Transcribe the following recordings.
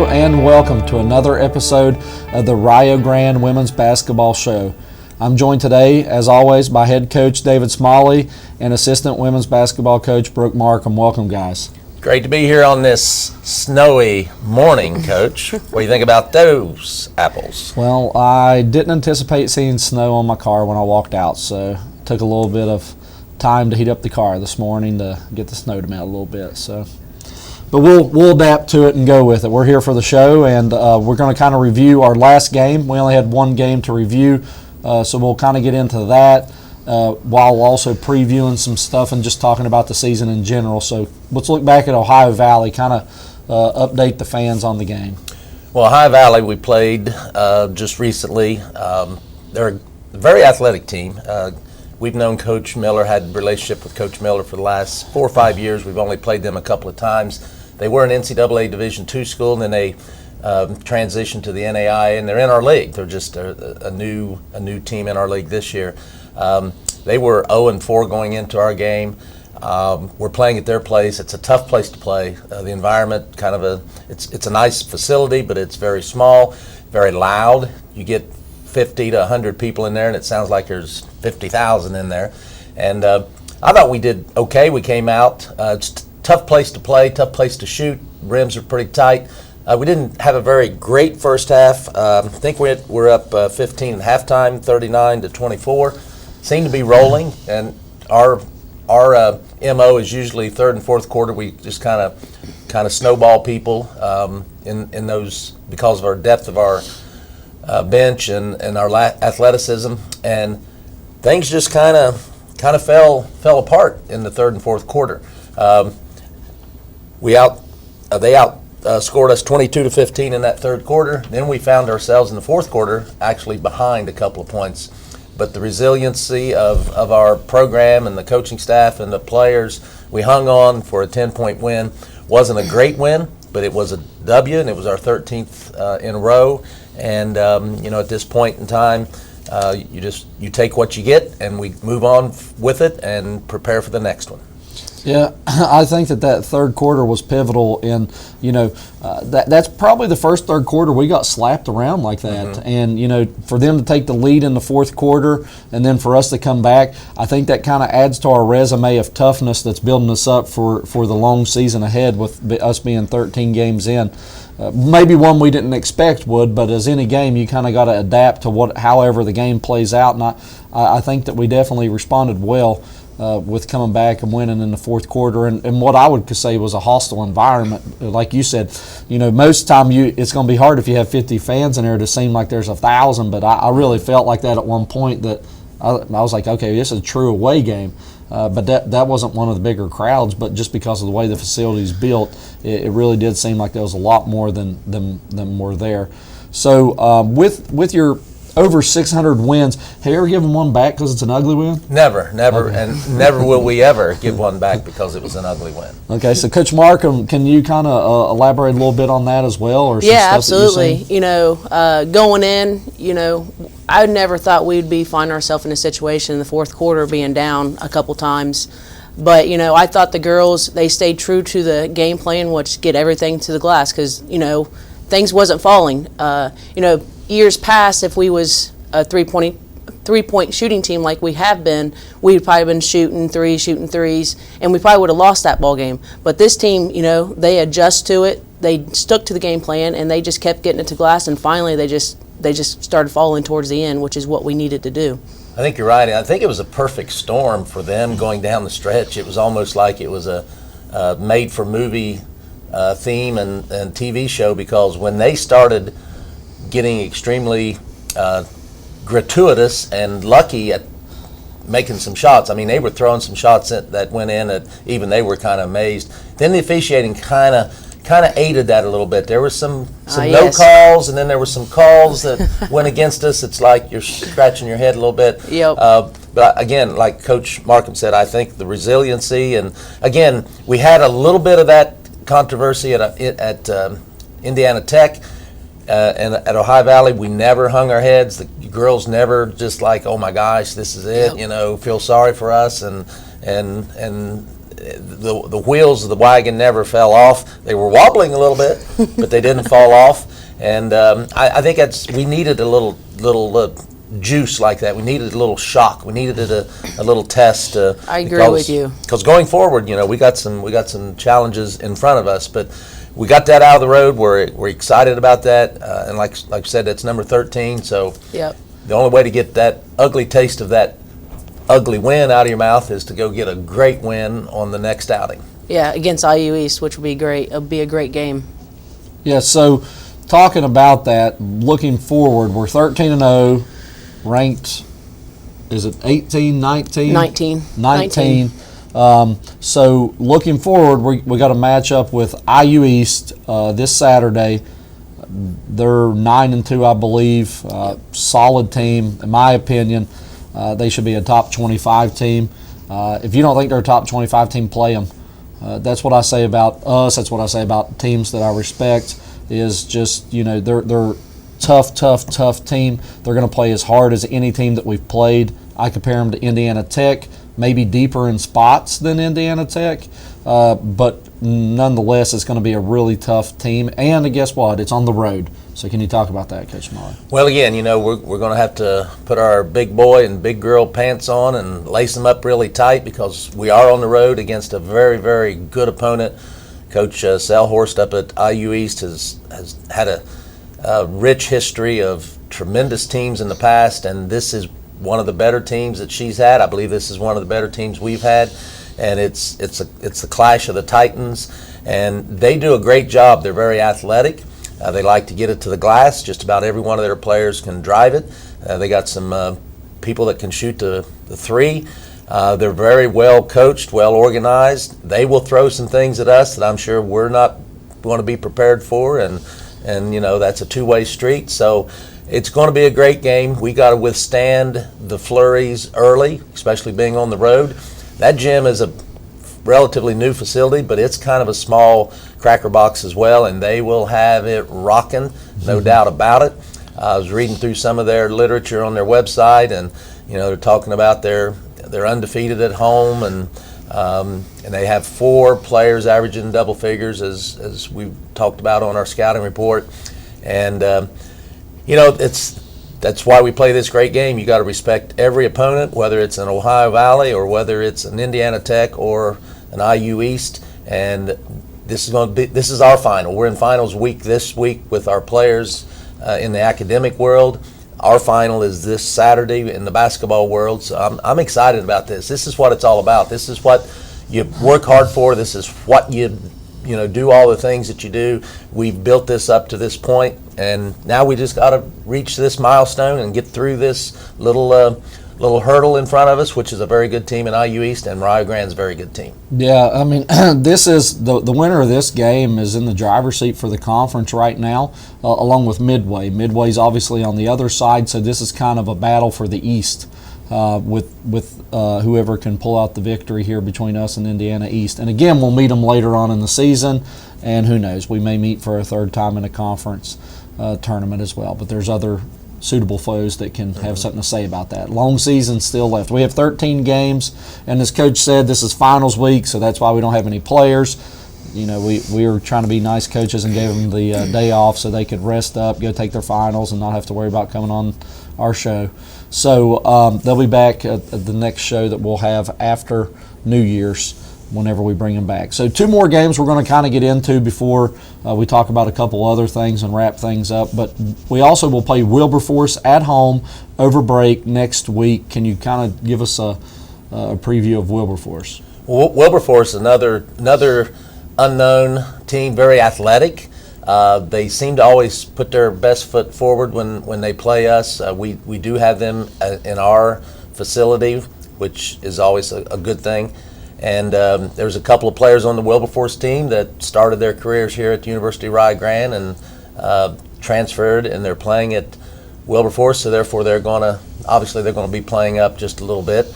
Hello and welcome to another episode of the Rio Grande Women's Basketball Show. I'm joined today, as always, by head coach David Smalley and assistant women's basketball coach Brooke Markham. Welcome, guys. Great to be here on this snowy morning, Coach. What do you think about those apples? Well, I didn't anticipate seeing snow on my car when I walked out, so it took a little bit of time to heat up the car this morning to get the snow to melt a little bit. But we'll adapt to it and go with it. We're here for the show, and we're going to kind of review our last game. We only had one game to review, so we'll kind of get into that while also previewing some stuff and just talking about the season in general. So let's look back at Ohio Valley, kind of update the fans on the game. Well, Ohio Valley, we played just recently. They're a very athletic team. We've known Coach Miller, had a relationship with Coach Miller for the last 4 or 5 years. We've only played them a couple of times. They were an NCAA Division II school, and then they transitioned to the NAI, and they're in our league. They're just a new team in our league this year. They were 0-4 going into our game. We're playing at their place. It's a tough place to play. The environment, it's a nice facility, but it's very small, very loud. You get 50 to 100 people in there, and it sounds like there's 50,000 in there. And I thought we did okay. We came out. It's a tough place to play, tough place to shoot. Rims are pretty tight. We didn't have a very great first half. I think we're up 15 at halftime, 39-24. Seem to be rolling, and our MO is usually third and fourth quarter. We just kind of snowball people in those because of our depth of our bench and our athleticism, and things just kind of fell apart in the third and fourth quarter. They outscored us 22-15 in that third quarter. Then we found ourselves in the fourth quarter actually behind a couple of points. But the resiliency of our program and the coaching staff and the players, we hung on for a 10-point win. Wasn't a great win, but it was a W, and it was our 13th in a row. And at this point in time, you take what you get, and we move on with it and prepare for the next one. Yeah, I think that third quarter was pivotal in, that's probably the first third quarter we got slapped around like that. Mm-hmm. And, for them to take the lead in the fourth quarter and then for us to come back, I think that kind of adds to our resume of toughness that's building us up for the long season ahead with us being 13 games in. Maybe one we didn't expect would, but as any game, you kind of got to adapt to however the game plays out. And I think that we definitely responded well with coming back and winning in the fourth quarter, and what I would say was a hostile environment. Like you said, most time it's going to be hard if you have 50 fans in there to seem like there's 1,000, but I really felt like that at one point that I was like, okay, this is a true away game. But that wasn't one of the bigger crowds, but just because of the way the facility's built, it really did seem like there was a lot more than were there. So with your over 600 wins, have you ever given one back because it's an ugly win? Never, okay. And never will we ever give one back because it was an ugly win. Okay, so Coach Markham, can you kind of elaborate a little bit on that as well? Or yeah, absolutely. Going in, I never thought we'd be finding ourselves in a situation in the fourth quarter being down a couple times. But, I thought the girls, they stayed true to the game plan, which get everything to the glass because, things wasn't falling. Years past, if we was a three-point shooting team like we have been, we'd probably been shooting threes, and we probably would have lost that ball game. But this team, they adjust to it. They stuck to the game plan, and they just kept getting it to glass. And finally, they just started falling towards the end, which is what we needed to do. I think you're right. I think it was a perfect storm for them going down the stretch. It was almost like it was a made-for-movie theme and TV show, because when they started getting extremely gratuitous and lucky at making some shots. I mean, they were throwing some shots that went in that even they were kind of amazed. Then the officiating kind of aided that a little bit. There were some no calls, and then there were some calls that went against us. It's like you're scratching your head a little bit. Yep. But again, like Coach Markham said, I think the resiliency, and again, we had a little bit of that controversy at Indiana Tech. And at Ohio Valley, we never hung our heads. The girls never just like, oh my gosh, this is it. Yep. Feel sorry for us, and the wheels of the wagon never fell off. They were wobbling a little bit, but they didn't fall off. And I think we needed a little juice like that. We needed a little shock. We needed a little test. I agree with you. Because going forward, we got some challenges in front of us, but we got that out of the road. We're excited about that, and like I said, that's number 13. So yep. The only way to get that ugly taste of that ugly win out of your mouth is to go get a great win on the next outing. Yeah, against IU East, which would be great. It'll be a great game. Yeah. So talking about that, looking forward, we're 13-0, ranked. Is it 18, 19? 19. So looking forward, we got a matchup with IU East this Saturday. They're 9-2, I believe. Solid team, in my opinion. They should be a top 25 team. If you don't think they're a top 25 team, play them. That's what I say about us. That's what I say about teams that I respect. Is just they're tough team. They're going to play as hard as any team that we've played. I compare them to Indiana Tech, maybe deeper in spots than Indiana Tech, but nonetheless, it's going to be a really tough team. And guess what? It's on the road. So can you talk about that, Coach Miller? Well, again, we're going to have to put our big boy and big girl pants on and lace them up really tight because we are on the road against a very, very good opponent. Coach Selhorst up at IU East has had a rich history of tremendous teams in the past, and this is one of the better teams that she's had. I believe this is one of the better teams we've had, and it's the clash of the Titans, and they do a great job. They're very athletic. They like to get it to the glass. Just about every one of their players can drive it. They got some people that can shoot the three. They're very well coached, well organized. They will throw some things at us that I'm sure we're not going to be prepared for, and that's a two-way street. So it's going to be a great game. We got to withstand the flurries early, especially being on the road. That gym is a relatively new facility, but it's kind of a small cracker box as well, and they will have it rocking, no doubt about it. I was reading through some of their literature on their website, and they're talking about they're undefeated at home, and they have 4 players averaging double figures, as we talked about on our scouting report. And that's why we play this great game. You got to respect every opponent, whether it's an Ohio Valley or whether it's an Indiana Tech or an IU East. And this is our final. We're in finals week this week with our players in the academic world. Our final is this Saturday in the basketball world. So I'm excited about this. This is what it's all about. This is what you work hard for. This is what you do all the things that you do. We've built this up to this point, and now we just got to reach this milestone and get through this little hurdle in front of us, which is a very good team in IU East, and Rio Grande's a very good team. Yeah, I mean, this is the winner of this game is in the driver's seat for the conference right now, along with Midway. Midway's obviously on the other side, so this is kind of a battle for the East. With whoever can pull out the victory here between us and Indiana East. And again, we'll meet them later on in the season, and who knows, we may meet for a third time in a conference tournament as well. But there's other suitable foes that can have something to say about that. Long season still left. We have 13 games, and as Coach said, this is finals week, so that's why we don't have any players. We were trying to be nice coaches and gave them the day off so they could rest up, go take their finals, and not have to worry about coming on our show. So they'll be back at the next show that we'll have after New Year's whenever we bring them back. So 2 more games we're going to kind of get into before we talk about a couple other things and wrap things up. But we also will play Wilberforce at home over break next week. Can you kind of give us a preview of Wilberforce? Wilberforce, another unknown team, very athletic. They seem to always put their best foot forward when they play us. We do have them in our facility, which is always a good thing. And there's a couple of players on the Wilberforce team that started their careers here at the University of Rio Grande and transferred, and they're playing at Wilberforce. So therefore, they're going to be playing up just a little bit.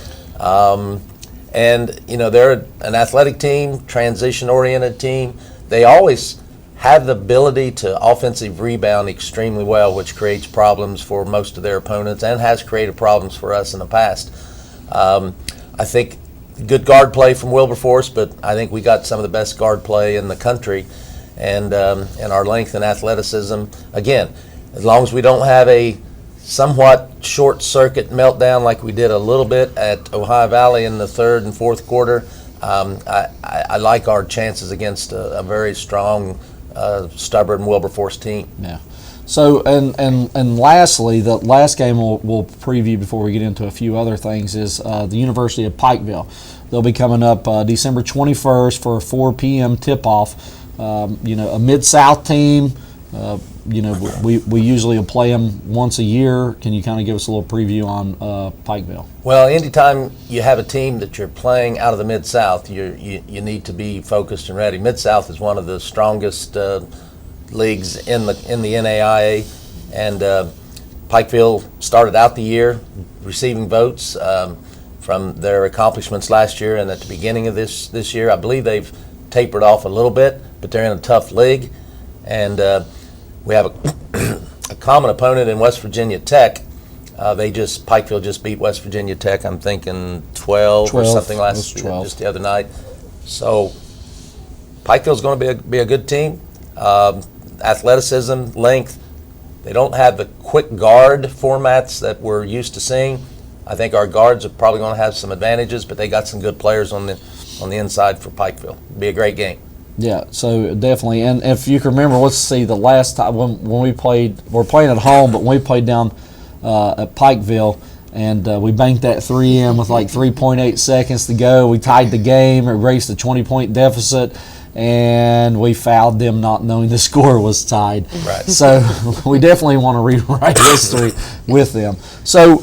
And they're an athletic team, transition-oriented team. They always have the ability to offensive rebound extremely well, which creates problems for most of their opponents and has created problems for us in the past. I think good guard play from Wilberforce, but I think we got some of the best guard play in the country, and our length and athleticism. Again, as long as we don't have a somewhat short circuit meltdown like we did a little bit at Ohio Valley in the third and fourth quarter, I like our chances against a very strong, stubborn Wilberforce team. Yeah. So, and lastly, the last game we'll preview before we get into a few other things is the University of Pikeville. They'll be coming up December 21st for a 4 p.m. tip-off. A Mid-South team. We usually play them once a year. Can you kind of give us a little preview on Pikeville? Well, anytime you have a team that you're playing out of the Mid-South, you need to be focused and ready. Mid-South is one of the strongest leagues in the NAIA, and Pikeville started out the year receiving votes from their accomplishments last year, and at the beginning of this year, I believe they've tapered off a little bit, but they're in a tough league, and we have a common opponent in West Virginia Tech. Pikeville just beat West Virginia Tech. I'm thinking 12 or something just the other night. So Pikeville's going to be a good team. Athleticism, length. They don't have the quick guard formats that we're used to seeing. I think our guards are probably going to have some advantages, but they got some good players on the inside for Pikeville. It'll be a great game. Yeah, so definitely. And if you can remember, let's see, the last time when we played, we're playing at home, but when we played down at Pikeville, and we banked that 3 in with like 3.8 seconds to go. We tied the game, erased the 20-point deficit, and we fouled them not knowing the score was tied. Right. So we definitely want to rewrite history with them. So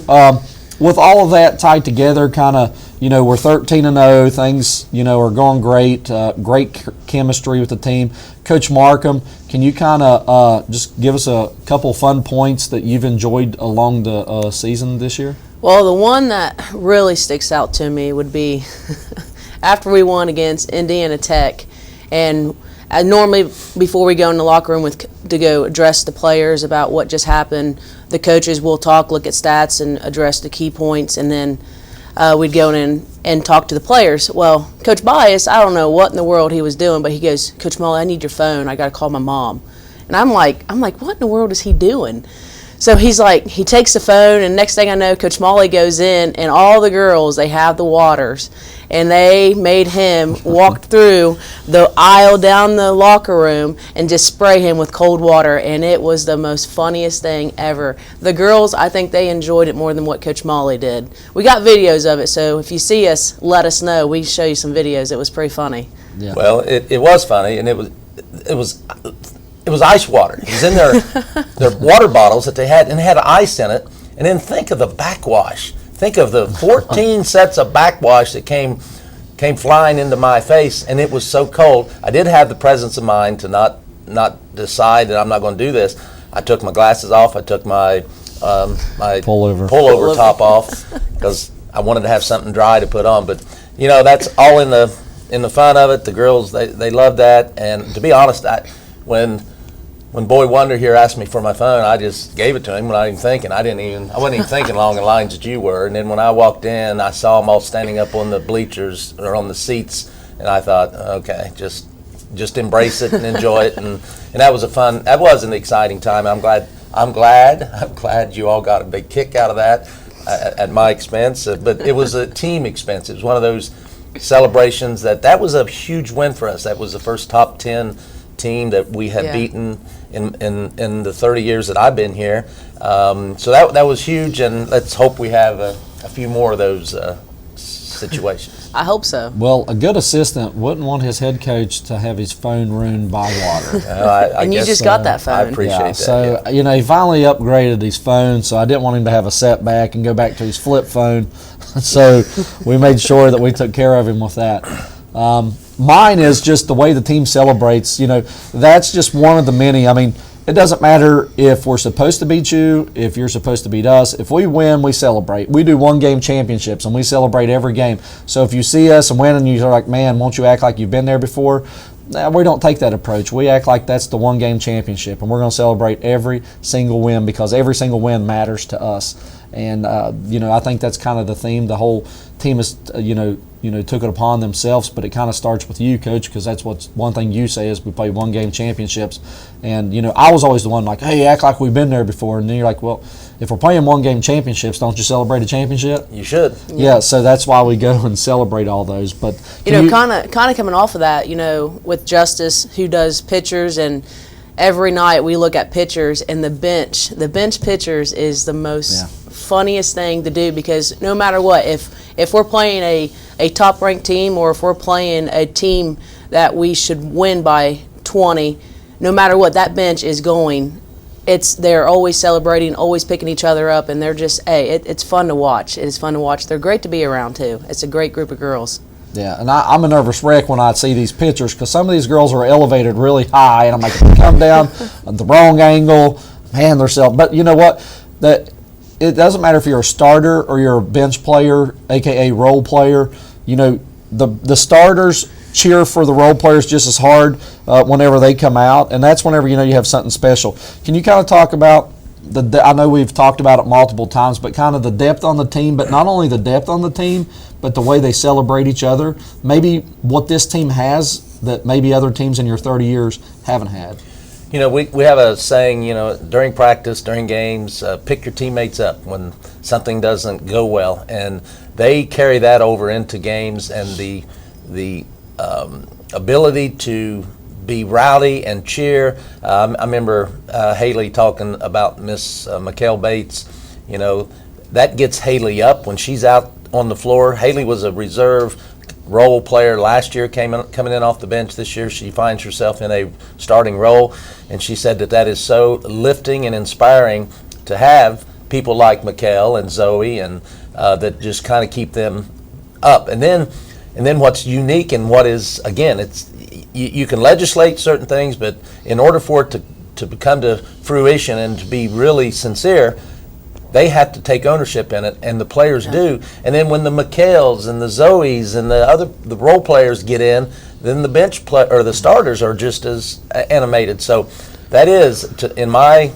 with all of that tied together, kind of, we're 13-0. Things, are going great. Great chemistry with the team. Coach Markham, can you kind of just give us a couple fun points that you've enjoyed along the season this year? Well, the one that really sticks out to me would be after we won against Indiana Tech, and normally before we go in the locker room to go address the players about what just happened, the coaches will talk, look at stats, and address the key points, and then we'd go in and talk to the players. Well, Coach Bias, I don't know what in the world he was doing, but he goes, "Coach Molly, I need your phone. I got to call my mom." And I'm like, what in the world is he doing? So he's like, he takes the phone, and next thing I know, Coach Molly goes in, and all the girls, they have the waters, and they made him walk through the aisle down the locker room and just spray him with cold water, and it was the most funniest thing ever. The girls, I think they enjoyed it more than what Coach Molly did. We got videos of it, so if you see us, let us know. We show you some videos. It was pretty funny. Yeah. Well, it was funny, and it was ice water. It was in their water bottles that they had, and it had ice in it. And then think of the backwash. Think of the 14 sets of backwash that came flying into my face, and it was so cold. I did have the presence of mind to not decide that I'm not going to do this. I took my glasses off. I took my pullover top off because I wanted to have something dry to put on. But that's all in the fun of it. The girls they loved that, and to be honest, when Boy Wonder here asked me for my phone, I just gave it to him without even thinking. I wasn't even thinking along the lines that you were. And then when I walked in, I saw them all standing up on the bleachers or on the seats, and I thought, okay, just embrace it and enjoy it. And that was an exciting time. I'm glad you all got a big kick out of that at my expense. But it was a team expense. It was one of those celebrations that was a huge win for us. That was the first top 10 team that we had beaten in the 30 years that I've been here. So that was huge, and let's hope we have a few more of those situations. I hope so. Well, a good assistant wouldn't want his head coach to have his phone ruined by water. I and you guess just got that phone. I appreciate that. So, he finally upgraded his phone, so I didn't want him to have a setback and go back to his flip phone. So we made sure that we took care of him with that. Mine is just the way the team celebrates. That's just one of the many. I mean, it doesn't matter if we're supposed to beat you, if you're supposed to beat us. If we win, we celebrate. We do one-game championships, and we celebrate every game. So if you see us and win and you're like, man, won't you act like you've been there before? We don't take that approach. We act like that's the one-game championship, and we're going to celebrate every single win because every single win matters to us. And I think that's kind of the theme. The whole team is, took it upon themselves, but it kind of starts with you, Coach, because that's what's one thing you say is we play one-game championships. And, I was always the one like, hey, act like we've been there before. And then you're like, well, if we're playing one-game championships, don't you celebrate a championship? You should. Yeah, so that's why we go and celebrate all those. But kind of coming off of that, with Justice, who does pitchers, and every night we look at pitchers, and the bench pitchers is the most funniest thing to do, because no matter what, if we're playing a top-ranked team, or if we're playing a team that we should win by 20, no matter what, that bench is going. They're always celebrating, always picking each other up, and they're just, it's fun to watch. It is fun to watch. They're great to be around, too. It's a great group of girls. Yeah, and I'm a nervous wreck when I see these pictures, because some of these girls are elevated really high, and I'm like, they come down at the wrong angle, man, they're selling. But you know what? It doesn't matter if you're a starter or you're a bench player, aka role player. The starters cheer for the role players just as hard whenever they come out, and that's whenever you have something special. Can you kind of talk about I know we've talked about it multiple times, but kind of the depth on the team, but not only the depth on the team, but the way they celebrate each other, maybe what this team has that maybe other teams in your 30 years haven't had? We have a saying, during practice, during games, pick your teammates up when something doesn't go well, and they carry that over into games, and the ability to be rowdy and cheer. I remember Haley talking about Miss Mikkel Bates. That gets Haley up when she's out on the floor. Haley was a reserve role player last year, coming in off the bench. This year she finds herself in a starting role, and she said that is so lifting and inspiring to have people like Mikkel and Zoe, and that just kind of keep them up. And then what's unique, and what is, again, it's you can legislate certain things, but in order for it to come to fruition and to be really sincere, they have to take ownership in it, and the players do. And then when the Mikkels and the Zoes and the role players get in, then the bench or the starters are just as animated. So that is, in my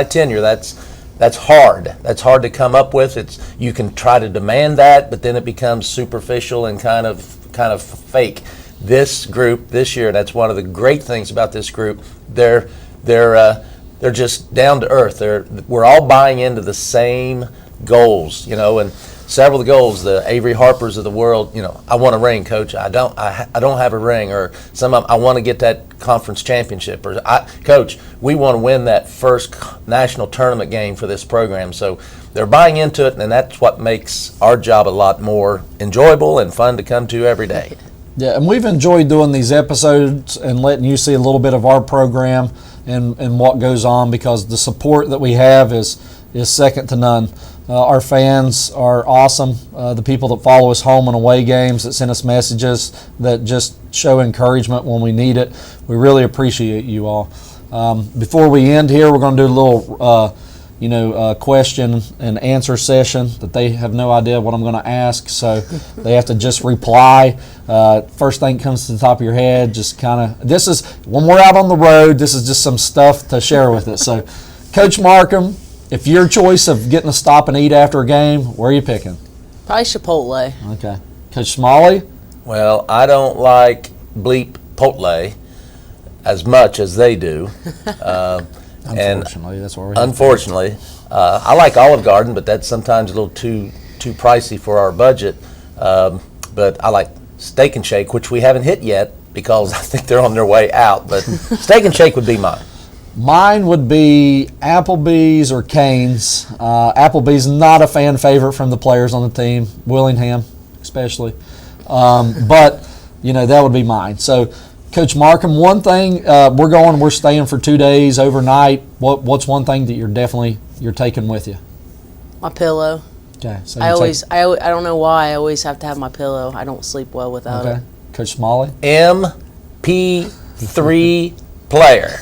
tenure, that's hard. That's hard to come up with. You can try to demand that, but then it becomes superficial and kind of fake. This group this year, that's one of the great things about this group. They're just down to earth. We're all buying into the same goals, and several of the goals, the Avery Harpers of the world, I want a ring, Coach. I don't have a ring, or some of them, I want to get that conference championship, or Coach, we want to win that first national tournament game for this program. So they're buying into it, and that's what makes our job a lot more enjoyable and fun to come to every day. Yeah, and we've enjoyed doing these episodes and letting you see a little bit of our program and what goes on, because the support that we have is second to none. Our fans are awesome. The people that follow us home and away games, that send us messages, that just show encouragement when we need it. We really appreciate you all. Before we end here, we're going to do a little question and answer session that they have no idea what I'm going to ask, so they have to just reply. First thing comes to the top of your head, just kind of, this is, when we're out on the road, this is just some stuff to share with it. So, Coach Markham, if your choice of getting a stop and eat after a game, where are you picking? Probably Chipotle. Okay. Coach Smalley? Well, I don't like bleep Chipotle as much as they do. Unfortunately, that's where we're Unfortunately, I like Olive Garden, but that's sometimes a little too pricey for our budget. But I like Steak and Shake, which we haven't hit yet because I think they're on their way out. But Steak and Shake would be mine. Mine would be Applebee's or Cane's. Applebee's not a fan favorite from the players on the team, Willingham especially. But that would be mine. So, Coach Markham, one thing, we're staying for 2 days overnight. What's one thing that you're taking with you? My pillow. Okay. So I don't know why I always have to have my pillow. I don't sleep well without it. Coach Smalley? MP3 player.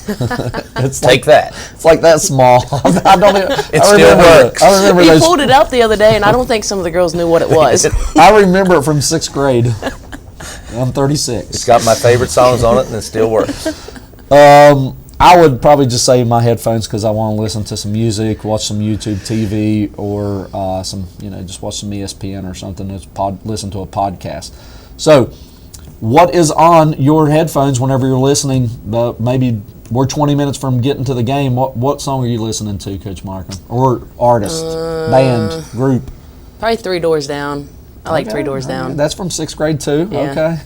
Take that. It's like that small. I don't even. It still works. I remember He pulled it out the other day, and I don't think some of the girls knew what it was. I remember it from 6th grade. I'm 36. It's got my favorite songs on it, and it still works. I would probably just save my headphones because I want to listen to some music, watch some YouTube TV, or just watch some ESPN or something. Listen to a podcast. So, what is on your headphones whenever you're listening? Maybe we're 20 minutes from getting to the game. What song are you listening to, Coach Markham? Or artist, band, group? Probably 3 Doors Down. I like 3 Doors Down. That's from 6th grade too. Yeah. Okay.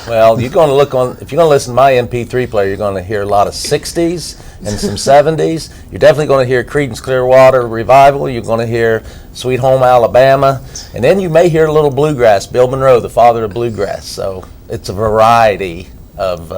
Well, if you're going to listen to my MP3 player, you're going to hear a lot of 60s and some 70s. You're definitely going to hear Creedence Clearwater Revival. You're going to hear Sweet Home Alabama. And then you may hear a little bluegrass, Bill Monroe, the father of bluegrass. So it's a variety of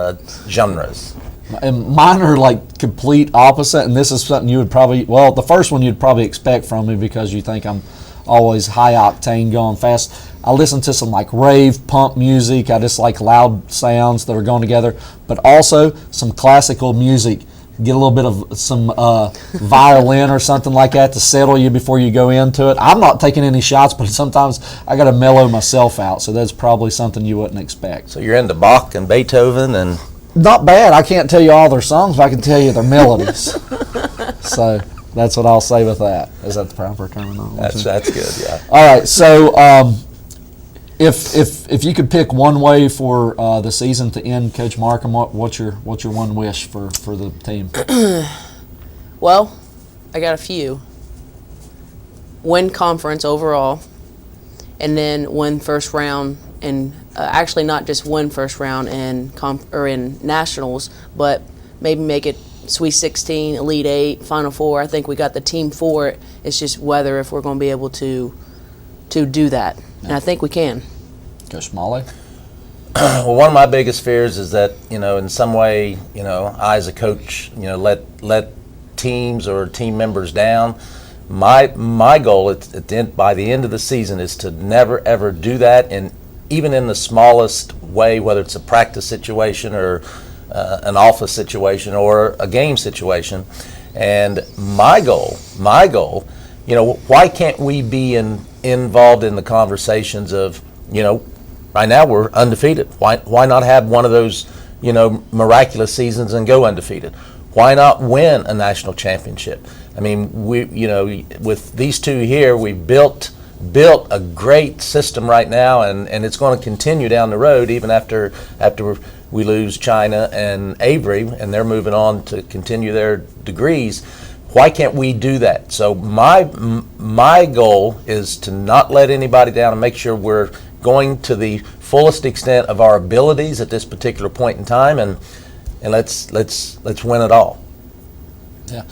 genres. And mine are like complete opposite, and this is something you would probably, the first one you'd probably expect from me because you think I'm always high octane going fast. I listen to some like rave pump music. I just like loud sounds that are going together, but also some classical music. Get a little bit of some violin or something like that to settle you before you go into it. I'm not taking any shots, but sometimes I got to mellow myself out, so that's probably something you wouldn't expect. So you're into Bach and Beethoven and... Not bad. I can't tell you all their songs, but I can tell you their melodies. So that's what I'll say with that. Is that the proper terminology? That's good, yeah. All right, so if you could pick one way for the season to end, Coach Markham, what's your one wish for the team? Well, I got a few. Win conference overall, and then win first round, and actually not just win first round in nationals, but maybe make it Sweet 16, Elite 8, Final 4. I think we got the team for it. It's just whether if we're going to be able to do that, and I think we can. Coach Smalley? Well, one of my biggest fears is that, in some way, I as a coach, let teams or team members down. My goal by the end of the season is to never ever do that, and even in the smallest way, whether it's a practice situation or an office situation or a game situation. And my goal, why can't we be involved in the conversations of, right now we're undefeated. Why not have one of those, miraculous seasons and go undefeated? Why not win a national championship? I mean, with these two here, we've built a great system right now, and it's going to continue down the road even after we lose China and Avery, and they're moving on to continue their degrees. Why can't we do that? So my goal is to not let anybody down and make sure we're going to the fullest extent of our abilities at this particular point in time, and let's win it all. Yeah.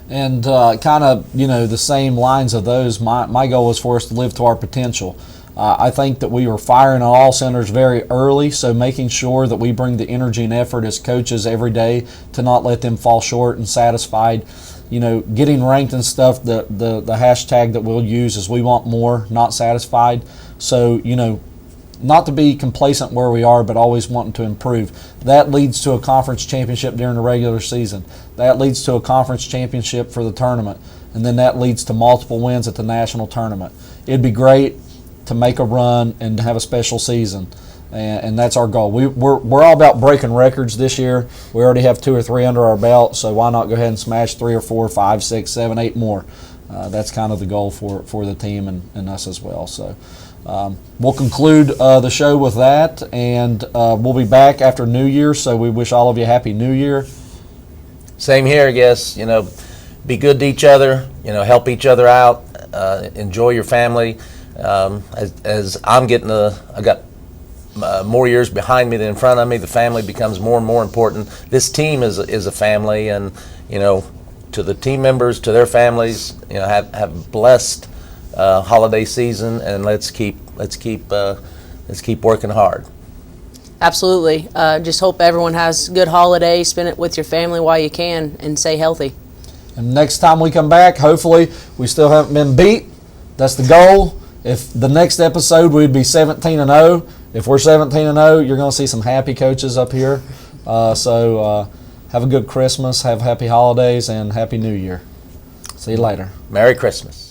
And kind of, the same lines of those, my goal is for us to live to our potential. I think that we were firing on all cylinders very early, so making sure that we bring the energy and effort as coaches every day to not let them fall short and satisfied. Getting ranked and stuff, the hashtag that we'll use is we want more, not satisfied. So, not to be complacent where we are, but always wanting to improve. That leads to a conference championship during the regular season. That leads to a conference championship for the tournament. And then that leads to multiple wins at the national tournament. It'd be great to make a run and to have a special season. And that's our goal. We're all about breaking records this year. We already have 2 or 3 under our belt, so why not go ahead and smash 3 or 4, 5, 6, 7, 8 more? That's kind of the goal for the team and us as well. So we'll conclude the show with that, and we'll be back after New Year, so we wish all of you a Happy New Year. Same here, I guess. Be good to each other, help each other out, enjoy your family. As I'm I got more years behind me than in front of me, the family becomes more and more important. This team is a family, and to the team members, to their families, have blessed holiday season, and let's keep working hard. Absolutely. Just hope everyone has good holidays. Spend it with your family while you can, and stay healthy. And next time we come back, hopefully we still haven't been beat. That's the goal. If the next episode we'd be 17-0. If we're 17-0, you're going to see some happy coaches up here. So have a good Christmas, have happy holidays, and Happy New Year. See you later. Merry Christmas.